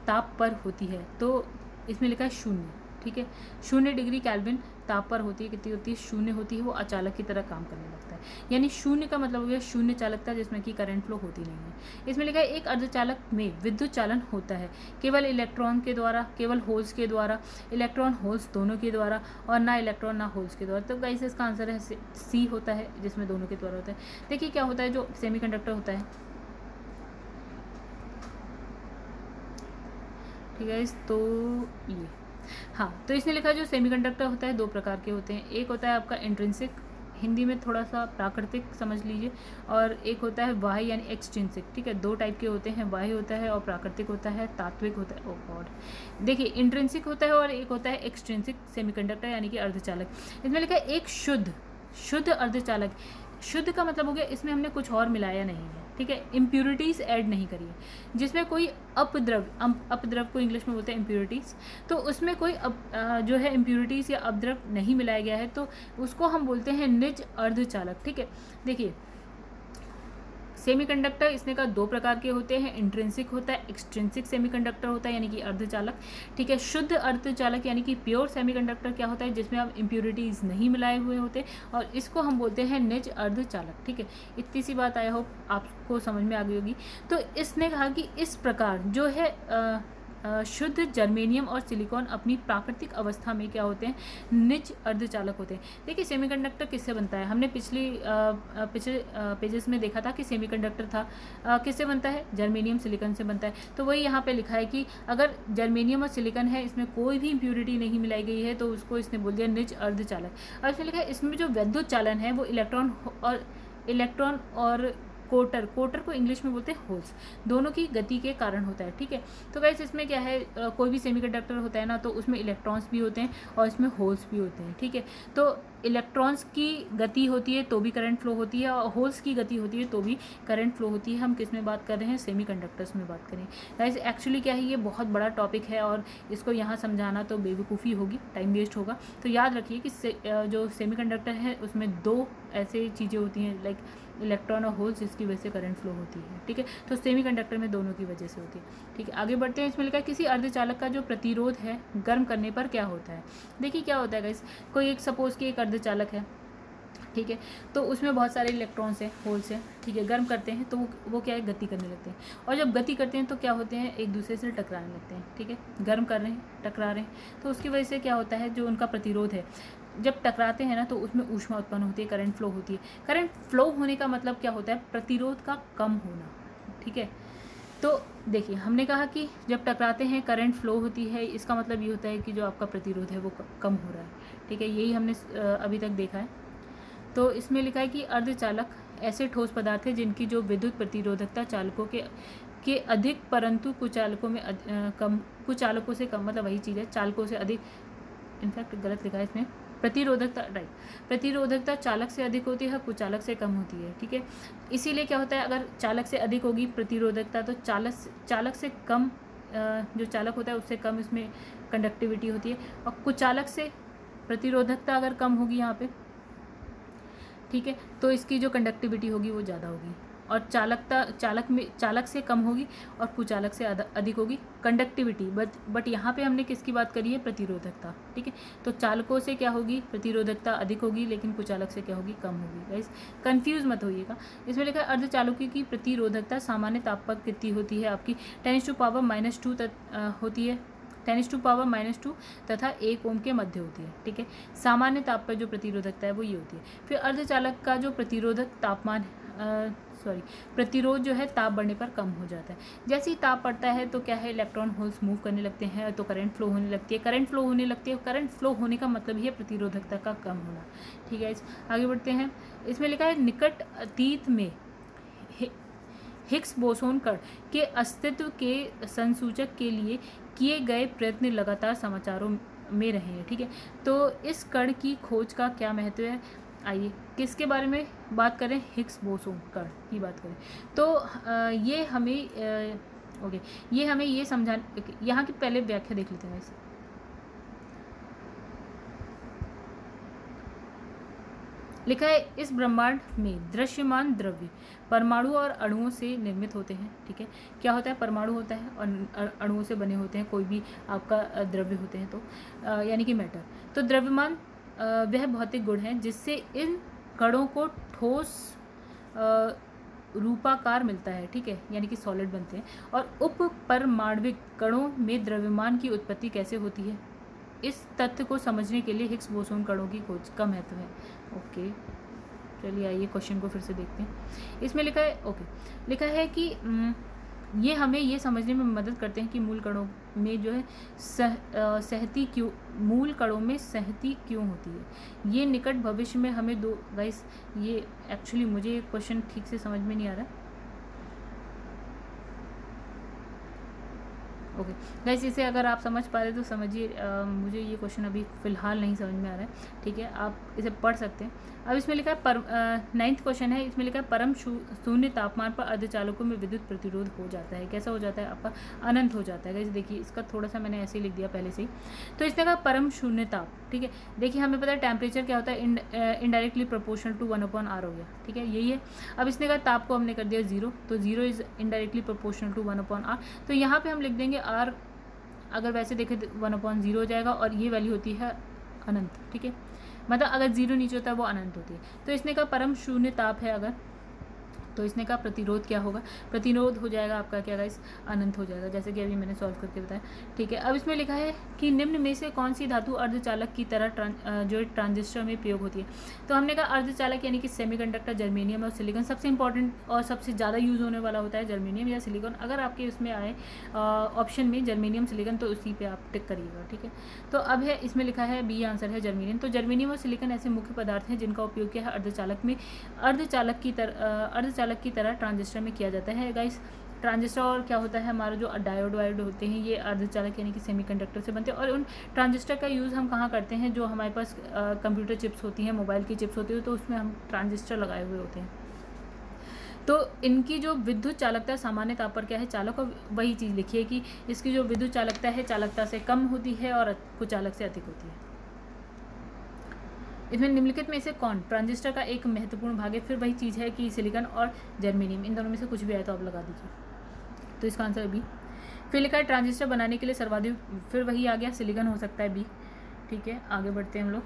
ताप पर होती है, तो इसमें लिखा है 0। ठीक है, 0 डिग्री केल्विन ताप पर होती है, कितनी होती है, 0 होती है, वो अचालक की तरह काम करने लगता है। यानी 0 का मतलब हो गया 0 चालकता जिसमें कि करंट फ्लो होती नहीं है। इसमें लिखा है एक अर्धचालक में विद्युत चालन होता है केवल इलेक्ट्रॉन के द्वारा, केवल होल्स के द्वारा, इलेक्ट्रॉन होल्स दोनों के द्वारा, और ना इलेक्ट्रॉन ना होल्स के द्वारा। तो गाइस इसका आंसर है सी होता है, जिसमें दोनों के द्वारा होता है। देखिए क्या होता है, जो सेमीकंडक्टर होता है, ठीक है, तो ये हाँ, तो इसने लिखा जो सेमीकंडक्टर होता है 2 प्रकार के होते हैं। एक होता है आपका इंट्रिंसिक, हिंदी में थोड़ा सा प्राकृतिक समझ लीजिए, और एक होता है बाह्य यानी एक्सट्रिंसिक। ठीक है, 2 टाइप के होते हैं, बाह्य होता है और प्राकृतिक होता है, तात्विक होता है। ओ गॉड, देखिए इंट्रिंसिक होता है और एक होता है एक्सट्रिंसिक सेमीकंडक्टर यानी कि अर्धचालक। इसमें लिखा है एक शुद्ध अर्धचालक। शुद्ध का मतलब हो गया इसमें हमने कुछ और मिलाया नहीं है, ठीक है, इम्प्यूरिटीज़ ऐड नहीं करी है, जिसमें कोई अपद्रव को इंग्लिश में बोलते हैं इम्प्यूरिटीज़, तो उसमें कोई जो है इम्प्यूरिटीज़ या अपद्रव नहीं मिलाया गया है, तो उसको हम बोलते हैं निज अर्धचालक। ठीक है, देखिए सेमीकंडक्टर इसने का 2 प्रकार के होते हैं, इंट्रिंसिक होता है, एक्सट्रिंसिक सेमीकंडक्टर होता है यानी कि अर्धचालक। ठीक है, शुद्ध अर्धचालक यानी कि प्योर सेमीकंडक्टर क्या होता है, जिसमें आप इम्प्यूरिटीज़ नहीं मिलाए हुए होते, और इसको हम बोलते हैं निज अर्धचालक। ठीक है, इतनी सी बात आई होप आपको समझ में आ गई होगी। तो इसने कहा कि इस प्रकार जो है शुद्ध जर्मेनियम और सिलिकॉन अपनी प्राकृतिक अवस्था में क्या होते हैं, निज अर्धचालक होते हैं। देखिए सेमीकंडक्टर किससे बनता है, हमने पिछले पेजेस में देखा था कि सेमीकंडक्टर था किससे बनता है, जर्मेनियम सिलिकॉन से बनता है। तो वही यहाँ पे लिखा है कि अगर जर्मेनियम और सिलिकॉन है, इसमें कोई भी इम्प्यूरिटी नहीं मिलाई गई है, तो उसको इसने बोल दिया निज अर्धचालक। और इसमें लिखा है इसमें जो विद्युत चालन है वो इलेक्ट्रॉन और कोटर को इंग्लिश में बोलते हैं होल्स, दोनों की गति के कारण होता है। ठीक है, तो गाइस इसमें क्या है, कोई भी सेमीकंडक्टर होता है ना, तो उसमें इलेक्ट्रॉन्स भी होते हैं और इसमें होल्स भी होते हैं। ठीक है, तो इलेक्ट्रॉन्स की गति होती है तो भी करंट फ्लो होती है, और होल्स की गति होती है तो भी करंट फ्लो होती है। हम किस में बात कर रहे हैं? सेमीकंडक्टर्स में बात करें। गाइस एक्चुअली क्या है, ये बहुत बड़ा टॉपिक है और इसको यहाँ समझाना तो बेवकूफ़ी होगी, टाइम वेस्ट होगा। तो याद रखिए कि जो सेमीकंडक्टर है उसमें दो ऐसे चीज़ें होती हैं, लाइक इलेक्ट्रॉन और होल्स, जिसकी वजह से करंट फ्लो होती है। ठीक है, तो सेमीकंडक्टर में दोनों की वजह से होती है। ठीक है, आगे बढ़ते हैं। इसमें लिखा है किसी अर्धचालक का जो प्रतिरोध है गर्म करने पर क्या होता है। देखिए क्या होता है गाइस, कोई एक सपोज कि एक अर्धचालक है, ठीक है, तो उसमें बहुत सारे इलेक्ट्रॉन्स हैं, होल्स हैं, ठीक है, गर्म करते हैं तो वो क्या है, गति करने लगते हैं। और जब गति करते हैं तो क्या होते हैं, एक दूसरे से टकराने लगते हैं। ठीक है, गर्म कर रहे हैं, टकरा रहे हैं, तो उसकी वजह से क्या होता है, जो उनका प्रतिरोध है, जब टकराते हैं ना तो उसमें ऊष्मा उत्पन्न होती है, करंट फ्लो होती है। करंट फ्लो होने का मतलब क्या होता है, प्रतिरोध का कम होना। ठीक है, तो देखिए हमने कहा कि जब टकराते हैं करंट फ्लो होती है, इसका मतलब ये होता है कि जो आपका प्रतिरोध है वो कम हो रहा है। ठीक है, यही हमने अभी तक देखा है। तो इसमें लिखा है कि अर्धचालक ऐसे ठोस पदार्थ हैं जिनकी जो विद्युत प्रतिरोधकता चालकों के अधिक, परंतु कुछ चालकों में कम, कुछ चालकों से कम, मतलब वही चीज़ है, चालकों से अधिक, इनफैक्ट गलत लिखा है इसमें, प्रतिरोधकता, राइट, प्रतिरोधकता चालक से अधिक होती है, कुछ चालक से कम होती है। ठीक है, इसीलिए क्या होता है, अगर चालक से अधिक होगी प्रतिरोधकता तो चालक से कम, जो चालक होता है उससे कम इसमें कंडक्टिविटी होती है, और कुछ चालक से प्रतिरोधकता अगर कम होगी यहाँ पे, ठीक है, तो इसकी जो कंडक्टिविटी होगी वो ज़्यादा होगी, और चालक से कम होगी और कुचालक से अधिक होगी कंडक्टिविटी। बट यहाँ पे हमने किसकी बात करी है, प्रतिरोधकता। ठीक है, तो चालकों से क्या होगी, प्रतिरोधकता अधिक होगी, लेकिन कुचालक से क्या होगी, कम होगी। गाइस कंफ्यूज मत होइएगा। इसमें लिखा है अर्धचालकों की प्रतिरोधकता सामान्य ताप पर कितनी होती है, आपकी 10⁻⁻² होती है, 10⁻⁻² तथा 1 ओम के मध्य होती है। ठीक है, सामान्य ताप पर जो प्रतिरोधकता है वो ये होती है। फिर अर्धचालक का जो प्रतिरोध जो है ताप बढ़ने पर कम हो जाता है। जैसे ही ताप बढ़ता है तो क्या है, इलेक्ट्रॉन होल्स मूव करने लगते हैं, तो करंट फ्लो होने लगती है। करंट फ्लो होने का मतलब ही है प्रतिरोधकता का कम होना। ठीक है, आगे बढ़ते हैं। इसमें लिखा है निकट अतीत में हिग्स बोसोन कण के अस्तित्व के संसूचक के लिए किए गए प्रयत्न लगातार समाचारों में रहे हैं। ठीक है, तो इस कण की खोज का क्या महत्व है, आइए किसके बारे में बात करें, हिग्स बोसोन कण की बात करें। तो ये हमें ये समझाने, यहाँ की पहले व्याख्या देख लेते हैं। वैसे लिखा है इस ब्रह्मांड में दृश्यमान द्रव्य परमाणु और अणुओं से निर्मित होते हैं। ठीक है, क्या होता है, परमाणु होता है और अणुओं से बने होते हैं, कोई भी आपका द्रव्य होते हैं, तो यानी कि मैटर। तो द्रव्यमान वह भौतिक गुण है जिससे इन कणों को ठोस रूपाकार मिलता है। ठीक है, यानी कि सॉलिड बनते हैं। और उपपरमाण्विक कणों में द्रव्यमान की उत्पत्ति कैसे होती है, इस तथ्य को समझने के लिए हिग्स बोसोन कणों की खोज का महत्व है। ओके, चलिए आइए क्वेश्चन को फिर से देखते हैं। इसमें लिखा है कि ये हमें ये समझने में मदद करते हैं कि मूल कणों में जो है मूल कणों में सहती क्यों होती है। ये निकट भविष्य में हमें गाइस, ये एक्चुअली मुझे ये क्वेश्चन ठीक से समझ में नहीं आ रहा। ओके गाइस, इसे अगर आप समझ पा रहे तो समझिए। मुझे ये क्वेश्चन अभी फ़िलहाल नहीं समझ में आ रहा है। ठीक है, आप इसे पढ़ सकते हैं। अब इसमें लिखा है 9th क्वेश्चन है। इसमें लिखा है परम शून्य तापमान पर अर्धचालकों में विद्युत प्रतिरोध हो जाता है। कैसा हो जाता है, आपका अनंत हो जाता है। गाइस देखिए, इसका थोड़ा सा मैंने ऐसे ही लिख दिया पहले से ही। तो इसने कहा परम शून्य ताप। ठीक है, देखिए हमें पता है टेम्परेचर क्या होता है, इनडायरेक्टली प्रोपोर्शनल टू 1/r हो गया। ठीक है, यही है। अब इसने कहा ताप को हमने कर दिया 0, तो 0 is indirectly proportional to 1/r। तो यहाँ पे हम लिख देंगे r, अगर वैसे देखें तो 1/0 हो जाएगा, और ये वैल्यू होती है अनंत। ठीक है, मतलब अगर 0 नीचे होता है वो अनंत होती है। तो इसने कहा परम शून्य ताप है अगर, तो इसने कहा प्रतिरोध क्या होगा, प्रतिरोध हो जाएगा आपका क्या गाइस, अनंत हो जाएगा, जैसे कि अभी मैंने सॉल्व करके बताया। ठीक है, अब इसमें लिखा है कि निम्न में से कौन सी धातु अर्धचालक की तरह जो ट्रांजिस्टर में प्रयोग होती है। तो हमने कहा अर्धचालक यानी कि सेमीकंडक्टर, जर्मेनियम और सिलिकॉन। सबसे इंपॉर्टेंट और सबसे ज़्यादा यूज़ होने वाला होता है जर्मेनियम या सिलिकॉन। अगर आपके उसमें आए ऑप्शन में जर्मेनियम, सिलिकॉन, तो उसी पर आप टिक करिएगा। ठीक है, तो अब है इसमें लिखा है बी आंसर है जर्मेनियम। तो जर्मेनियम और सिलिकॉन ऐसे मुख्य पदार्थ हैं जिनका उपयोग किया है अर्धचालक की तरह ट्रांजिस्टर में किया जाता है। गाइस ट्रांजिस्टर और क्या होता है हमारा जो डायोड वायोड होते हैं ये अर्धचालक यानी कि सेमीकंडक्टर से बनते हैं। और उन ट्रांजिस्टर का यूज़ हम कहाँ करते हैं, जो हमारे पास कंप्यूटर चिप्स होती हैं, मोबाइल की चिप्स होती है, तो उसमें हम ट्रांजिस्टर लगाए हुए होते हैं। तो इनकी जो विद्युत चालकता सामान्य ताप पर क्या है, चालक, और वही चीज़ लिखी है कि इसकी जो विद्युत चालकता है चालकता से कम होती है और कुचालक से अधिक होती है। इसमें निम्नलिखित में से कौन ट्रांजिस्टर का एक महत्वपूर्ण भाग है, फिर वही चीज़ है कि सिलिकॉन और जर्मेनियम, इन दोनों में से कुछ भी आए तो आप लगा दीजिए। तो इसका आंसर बी। फिर लिखा है ट्रांजिस्टर बनाने के लिए सर्वाधिक, फिर वही आ गया सिलिकॉन हो सकता है बी। ठीक है, आगे बढ़ते हैं हम लोग।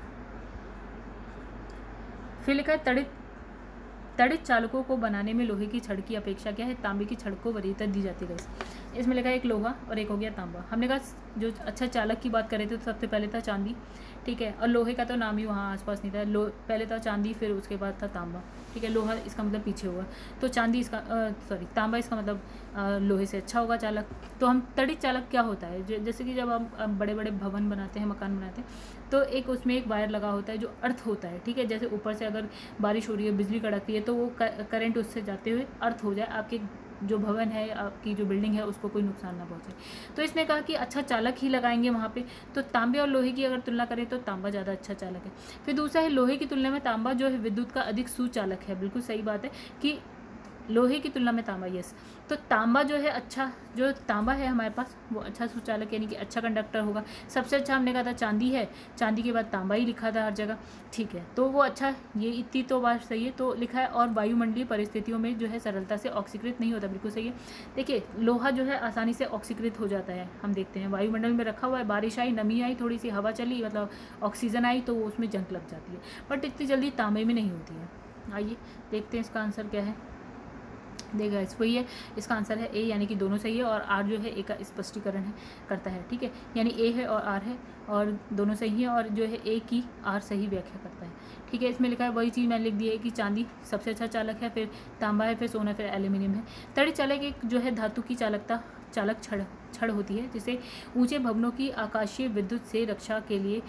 फिर लिखा है तड़ित चालकों को बनाने में लोहे की छड़ की अपेक्षा क्या है, तांबे की छड़ को वरीयता दी जाती है। इसमें लिखा है एक लोहा और एक हो गया तांबा। हमने कहा जो अच्छा चालक की बात कर रहे थे तो सबसे पहले था चांदी, ठीक है, और लोहे का तो नाम ही वहाँ आसपास नहीं था। पहले था चांदी, फिर उसके बाद था तांबा, ठीक है। लोहा इसका मतलब पीछे हुआ, तो चांदी इसका तांबा इसका मतलब लोहे से अच्छा होगा चालक। तो हम तड़ित चालक क्या होता है, जैसे कि जब हम बड़े बड़े भवन बनाते हैं, मकान बनाते हैं, तो एक उसमें एक वायर लगा होता है जो अर्थ होता है, ठीक है। जैसे ऊपर से अगर बारिश हो रही है, बिजली कड़क रही है, तो वो करंट उससे जाते हुए अर्थ हो जाए, आपके जो भवन है, आपकी जो बिल्डिंग है, उसको कोई नुकसान ना पहुंचे। तो इसने कहा कि अच्छा चालक ही लगाएंगे वहाँ पे। तो तांबे और लोहे की अगर तुलना करें तो तांबा ज़्यादा अच्छा चालक है। फिर दूसरा है लोहे की तुलना में तांबा जो है विद्युत का अधिक सुचालक है। बिल्कुल सही बात है कि लोहे की तुलना में तांबा, यस। तो तांबा जो है अच्छा, जो तांबा है हमारे पास वो अच्छा सुचालक यानी कि अच्छा कंडक्टर होगा। सबसे अच्छा हमने कहा था चांदी है, चांदी के बाद तांबा ही लिखा था हर जगह, ठीक है। तो वो अच्छा, ये इतनी तो बात सही है। तो लिखा है और वायुमंडलीय परिस्थितियों में जो है सरलता से ऑक्सीकृत नहीं होता। बिल्कुल सही है। देखिए लोहा जो है आसानी से ऑक्सीकृत हो जाता है। हम देखते हैं वायुमंडल में रखा हुआ है, बारिश आई, नमी आई, थोड़ी सी हवा चली, मतलब ऑक्सीजन आई, तो उसमें जंग लग जाती है, बट इतनी जल्दी तांबे में नहीं होती है। आइए देखते हैं इसका आंसर क्या है। देखा इस वही है, इसका आंसर है ए, यानी कि दोनों सही है। और आर जो है ए का स्पष्टीकरण है करता है, ठीक है। यानी ए है और आर है और दोनों सही है, और जो है ए की आर सही व्याख्या करता है, ठीक है। इसमें लिखा है वही चीज़ मैंने लिख दी है कि चांदी सबसे अच्छा चालक है, फिर तांबा है, फिर सोना, फिर एल्यूमिनियम है। तड़ित चालक एक जो है धातु की चालक छड़ होती है, जिसे ऊंचे भवनों की आकाशीय विद्युत से रक्षा के लिए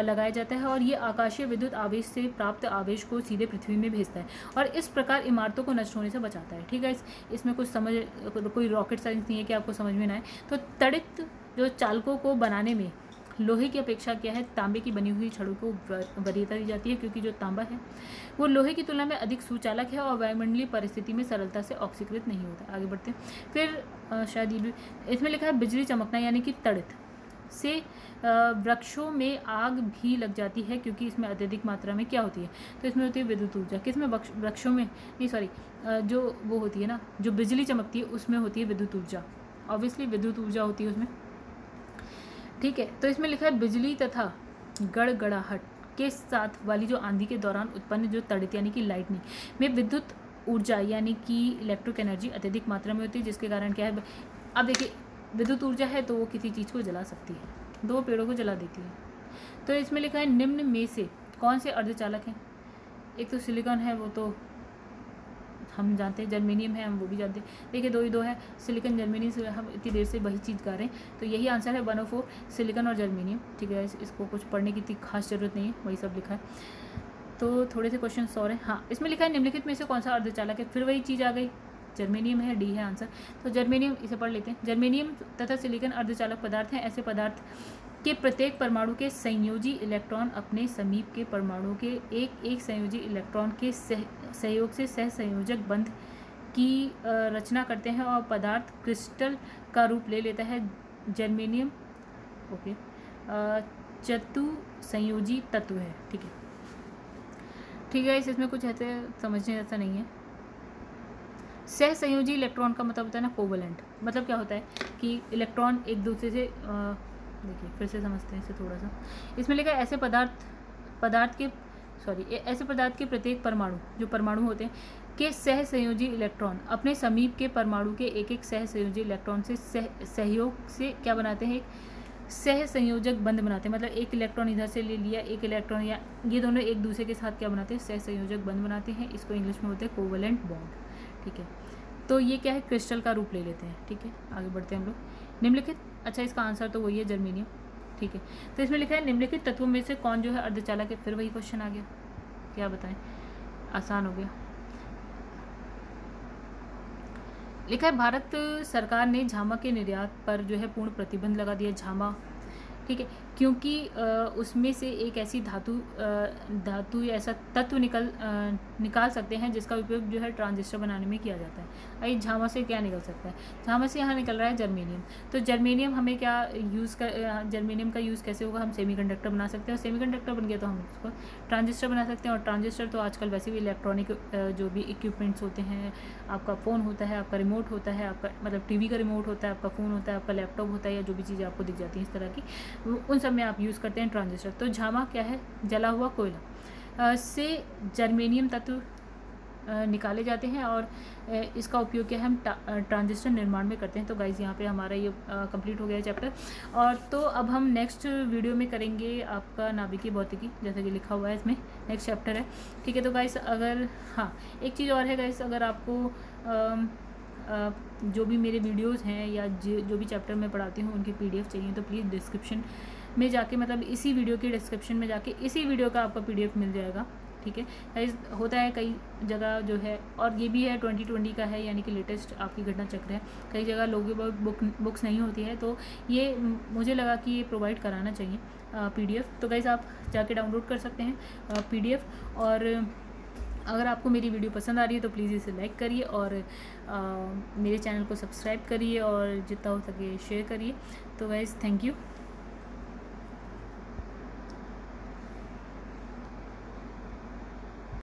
लगाया जाता है, और ये आकाशीय विद्युत आवेश से प्राप्त आवेश को सीधे पृथ्वी में भेजता है, और इस प्रकार इमारतों को नष्ट होने से बचाता है, ठीक है। इसमें कुछ कोई रॉकेट साइंस नहीं है कि आपको समझ में ना आए। तो तड़ित जो चालकों को बनाने में लोहे की अपेक्षा क्या है, तांबे की बनी हुई छड़ों को वरीयता दी जाती है, क्योंकि जो तांबा है वो लोहे की तुलना में अधिक सुचालक है और वायुमंडलीय परिस्थिति में सरलता से ऑक्सीकृत नहीं होता। आगे बढ़ते हैं। फिर शायद ये भी इसमें लिखा है बिजली चमकना, यानी कि तड़ित से वृक्षों में आग भी लग जाती है, क्योंकि इसमें अत्यधिक मात्रा में क्या होती है, तो इसमें होती है विद्युत ऊर्जा। किसमें, वृक्षों में नहीं, सॉरी, जो वो होती है ना, जो बिजली चमकती है उसमें होती है विद्युत ऊर्जा, ऑब्वियसली विद्युत ऊर्जा होती है उसमें, ठीक है। तो इसमें लिखा है बिजली तथा गड़गड़ाहट के साथ वाली जो आंधी के दौरान उत्पन्न जो तड़ित यानी कि लाइटनिंग में विद्युत ऊर्जा यानी कि इलेक्ट्रिक एनर्जी अत्यधिक मात्रा में होती है, जिसके कारण क्या है, अब देखिए विद्युत ऊर्जा है तो वो किसी चीज़ को जला सकती है, 2 पेड़ों को जला देती है। तो इसमें लिखा है निम्न में से कौन से अर्धचालक हैं। एक तो सिलिकॉन है, वो तो हम जानते हैं, जर्मेनियम है हम वो भी जानते हैं। देखिए 2 ही 2 है, सिलिकॉन जर्मेनियम से हम इतनी देर से वही चीज़ कर रहे हैं, तो यही आंसर है 1 और 4, सिलिकॉन और जर्मेनियम, ठीक है। इसको कुछ पढ़ने की इतनी खास ज़रूरत नहीं है, वही सब लिखा है। तो थोड़े से क्वेश्चन और हैं। हाँ, इसमें लिखा है निम्नलिखित में से कौन सा अर्धचालक है, फिर वही चीज़ आ गई, जर्मेनियम है, डी है आंसर। तो जर्मेनियम, इसे पढ़ लेते हैं। जर्मेनियम तथा सिलिकॉन अर्धचालक पदार्थ हैं। ऐसे पदार्थ के प्रत्येक परमाणु के संयोजी इलेक्ट्रॉन अपने समीप के परमाणु के एक संयोजी इलेक्ट्रॉन के सहयोग से सहसंयोजक बंध की रचना करते हैं, और पदार्थ क्रिस्टल का रूप ले लेता है। जर्मेनियम ओके चतुसंयोजी तत्व है, ठीक है, ठीक है। इसमें कुछ ऐसे समझने जैसा नहीं है। सहसंयोजी इलेक्ट्रॉन का मतलब होता है ना कोवलेंट, मतलब क्या होता है कि इलेक्ट्रॉन एक दूसरे से देखिए फिर से समझते हैं इसे थोड़ा सा। इसमें लिखा है ऐसे पदार्थ के प्रत्येक परमाणु, जो परमाणु होते हैं, के सहसंयोजी इलेक्ट्रॉन अपने समीप के परमाणु के एक सहसंयोजी इलेक्ट्रॉन से सहयोग से क्या बनाते हैं, एक सहसंयोजक बंध बनाते हैं। मतलब एक इलेक्ट्रॉन इधर से ले लिया, एक इलेक्ट्रॉन, या ये दोनों एक दूसरे के साथ क्या बनाते हैं, सहसंयोजक बंध बनाते हैं। इसको इंग्लिश में होते हैं कोवलेंट बॉन्ड, ठीक है। तो ये क्या है, क्रिस्टल का रूप ले लेते हैं, ठीक है। आगे बढ़ते हैं हम लोग। निम्नलिखित, अच्छा इसका आंसर तो वही है जर्मेनियम, ठीक है। तो इसमें लिखा है निम्नलिखित तत्वों में से कौन जो है अर्धचालक है, फिर वही क्वेश्चन आ गया, क्या बताएं, आसान हो गया। लिखा है भारत सरकार ने झामा के निर्यात पर जो है पूर्ण प्रतिबंध लगा दिया। झामा, ठीक है, क्योंकि उसमें से एक ऐसी धातु या ऐसा तत्व निकाल सकते हैं जिसका उपयोग जो है ट्रांजिस्टर बनाने में किया जाता है। आई झामा से क्या निकल सकता है? झामा से यहाँ निकल रहा है जर्मेनियम। तो जर्मेनियम हमें क्या जर्मेनियम का यूज़ कैसे होगा? हम सेमीकंडक्टर बना सकते हैं, और सेमीकंडक्टर बन गया तो हम उसको ट्रांजिस्टर बना सकते हैं। और ट्रांजिस्टर तो आजकल वैसे भी इलेक्ट्रॉनिक जो भी इक्विपमेंट्स होते हैं, आपका फ़ोन होता है, आपका रिमोट होता है, आपका मतलब टीवी का रिमोट होता है, आपका फ़ोन होता है, आपका लैपटॉप होता है, या जो भी चीज़ें आपको दिख जाती हैं इस तरह की, उन सब में आप यूज़ करते हैं ट्रांजिस्टर। तो झामा क्या है? जला हुआ कोयला से जर्मेनियम तत्व निकाले जाते हैं, और इसका उपयोग क्या है? हम ट्रांजिस्टर निर्माण में करते हैं। तो गाइज़ यहाँ पे हमारा ये कंप्लीट हो गया है चैप्टर। और तो अब हम नेक्स्ट वीडियो में करेंगे आपका नाभिकीय भौतिकी, जैसा कि लिखा हुआ है इसमें, नेक्स्ट चैप्टर है, ठीक है। तो गाइज़ अगर हाँ एक चीज़ और है गाइज़, अगर आपको जो भी मेरे वीडियोज़ हैं या जो भी चैप्टर मैं पढ़ाती हूँ उनकी PDF चाहिए तो प्लीज़ डिस्क्रिप्शन में जाके, मतलब इसी वीडियो के डिस्क्रिप्शन में जाके इसी वीडियो का आपका PDF मिल जाएगा, ठीक है। गाइस होता है कई जगह जो है, और ये भी है 2020 का है, यानी कि लेटेस्ट आपकी घटना चक्र है। कई जगह लोगों के बुक्स नहीं होती है, तो ये मुझे लगा कि ये प्रोवाइड कराना चाहिए PDF। तो गाइस आप जाके डाउनलोड कर सकते हैं PDF। और अगर आपको मेरी वीडियो पसंद आ रही है तो प्लीज़ इसे लाइक करिए, और मेरे चैनल को सब्सक्राइब करिए, और जितना हो सके शेयर करिए। तो गाइस थैंक यू।